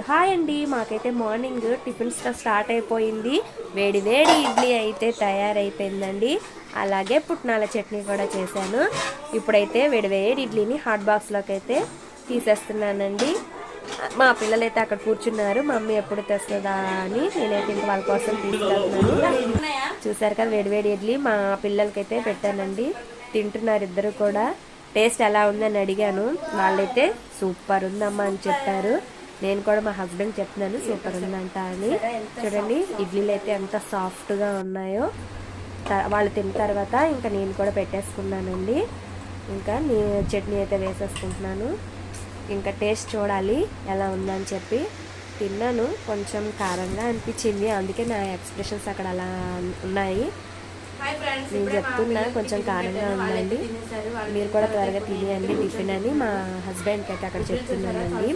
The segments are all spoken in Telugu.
హాయ్ అండి, మాకైతే మార్నింగ్ టిఫిన్స్తో స్టార్ట్ అయిపోయింది. వేడి వేడి ఇడ్లీ అయితే తయారైపోయిందండి. అలాగే పుట్నాల చట్నీ కూడా చేశాను. ఇప్పుడైతే వేడి వేడి ఇడ్లీని హాట్ బాక్స్లోకి అయితే తీసేస్తున్నానండి. మా పిల్లలైతే అక్కడ కూర్చున్నారు, మమ్మీ ఎప్పుడు తెస్తుందా అని. నేనైతే ఇంక వాళ్ళ కోసం తీసుకెళ్తున్నాను. చూసారు కదా, వేడి వేడి ఇడ్లీ మా పిల్లలకైతే పెట్టానండి. తింటున్నారు ఇద్దరు కూడా. టేస్ట్ ఎలా ఉందని అడిగాను, వాళ్ళైతే సూపర్ ఉందమ్మా అని చెప్పారు. నేను కూడా మా హస్బెండ్ చెప్తున్నాను సూపర్ ఉందంట అని. చూడండి ఇడ్లీలు అయితే ఎంత సాఫ్ట్గా ఉన్నాయో. వాళ్ళు తిన్న తర్వాత ఇంకా నేను కూడా పెట్టేసుకున్నానండి. ఇంకా నేను చట్నీ అయితే వేసేసుకుంటున్నాను. ఇంకా టేస్ట్ చూడాలి ఎలా ఉందని చెప్పి. తిన్నాను, కొంచెం కారంగా అనిపించింది, అందుకే నా ఎక్స్ప్రెషన్స్ అక్కడ అలా ఉన్నాయి. నేను చెప్తున్నా కొంచెం కారంగా ఉందండి, మీరు కూడా త్వరగా తినేయండి టిఫిన్ అని మా హస్బెండ్కి అయితే అక్కడ చెప్తున్నానండి.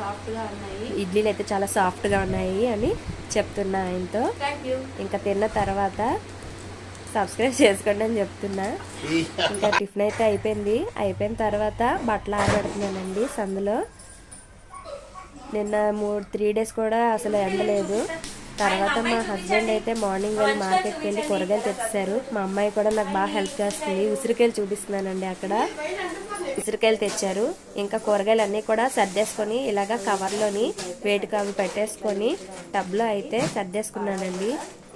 ఇడ్లీలు అయితే చాలా సాఫ్ట్గా ఉన్నాయి అని చెప్తున్నా ఆయనతో. ఇంకా తిన్న తర్వాత సబ్స్క్రైబ్ చేసుకోండి అని చెప్తున్నా. ఇంకా టిఫిన్ అయితే అయిపోయిన తర్వాత బట్టలు ఆరబెడుతున్నానండి సందులో. నిన్న 3 days కూడా అసలు ఎండలేదు. తర్వాత మా హస్బెండ్ అయితే మార్నింగ్ వెళ్ళి మార్కెట్కి వెళ్ళి కూరగాయలు తెచ్చేసారు. మా అమ్మాయి కూడా నాకు బాగా హెల్ప్ చేస్తుంది. ఉసిరికాయలు చూపిస్తున్నానండి, అక్కడ ఉసిరికాయలు తెచ్చారు. ఇంకా కూరగాయలు అన్నీ కూడా సర్దేసుకొని ఇలాగా కవర్లోని వేటికి అవి పెట్టేసుకొని టబ్లో అయితే సర్దేసుకున్నానండి.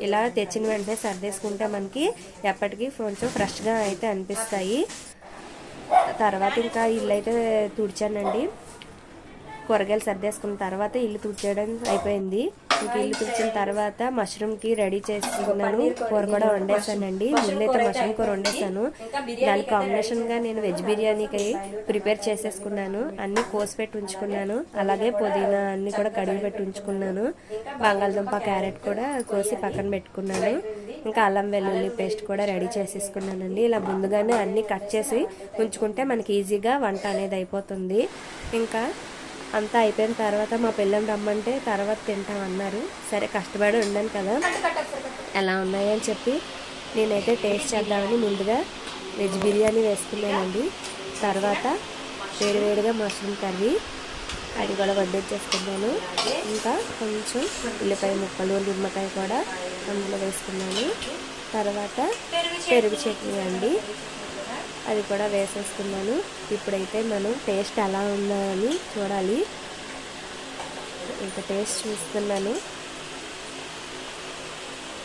ఇలా తెచ్చిన వెంటనే సర్దేసుకుంటే మనకి ఎప్పటికీ కొంచెం ఫ్రెష్గా అయితే అనిపిస్తాయి. తర్వాత ఇంకా ఇల్లు అయితే తుడిచానండి. కూరగాయలు సర్దేసుకున్న తర్వాత ఇల్లు తుడిచేయడం అయిపోయింది. ఇంక ఇల్లు తుడిచిన తర్వాత మష్రూమ్కి రెడీ చేసుకున్నాను. కూర కూడా వండేసానండి. ముందైతే మష్రూమ్ కూర వండేసాను. దాని కాంబినేషన్గా నేను వెజ్ బిర్యానీకి ప్రిపేర్ చేసేసుకున్నాను. అన్నీ కోసి పెట్టి ఉంచుకున్నాను. అలాగే పుదీనా అన్నీ కూడా కడిగి పెట్టి ఉంచుకున్నాను. బంగాళదుంప క్యారెట్ కూడా కోసి పక్కన పెట్టుకున్నాను. ఇంకా అల్లం వెల్లుల్లి పేస్ట్ కూడా రెడీ చేసేసుకున్నానండి. ఇలా ముందుగానే అన్నీ కట్ చేసి ఉంచుకుంటే మనకి ఈజీగా వంట అనేది అయిపోతుంది. ఇంకా అంతా అయిపోయిన తర్వాత మా పిల్లలు రమ్మంటే తర్వాత తింటామన్నారు. సరే కష్టపడి ఉండాను కదా, ఎలా ఉన్నాయని చెప్పి నేనైతే టేస్ట్ చేద్దామని ముందుగా వెజ్ బిర్యానీ వేసుకున్నానండి. తర్వాత వేడివేడిగా మష్రూమ్ కర్రీ అది కూడా వడ్డించేసుకున్నాను. ఇంకా కొంచెం ఉల్లిపాయ ముక్కలు నిమ్మకాయ కూడా అందులో వేసుకున్నాను. తర్వాత పెరుగు చట్నీ అండి, అది కూడా వేసేసుకున్నాను. ఇప్పుడైతే మనం టేస్ట్ ఎలా ఉందా అని చూడాలి. ఇంకా టేస్ట్ చూస్తున్నాను.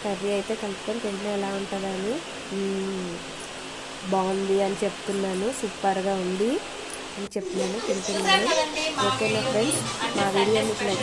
కర్రీ అయితే కలుపుకొని తింటే ఎలా ఉంటుందని. బాగుంది అని చెప్తున్నాను, సూపర్గా ఉంది అని చెప్తున్నాను, తింటున్నాను. ఓకేనా ఫ్రెండ్స్, మా వీడియో మీకు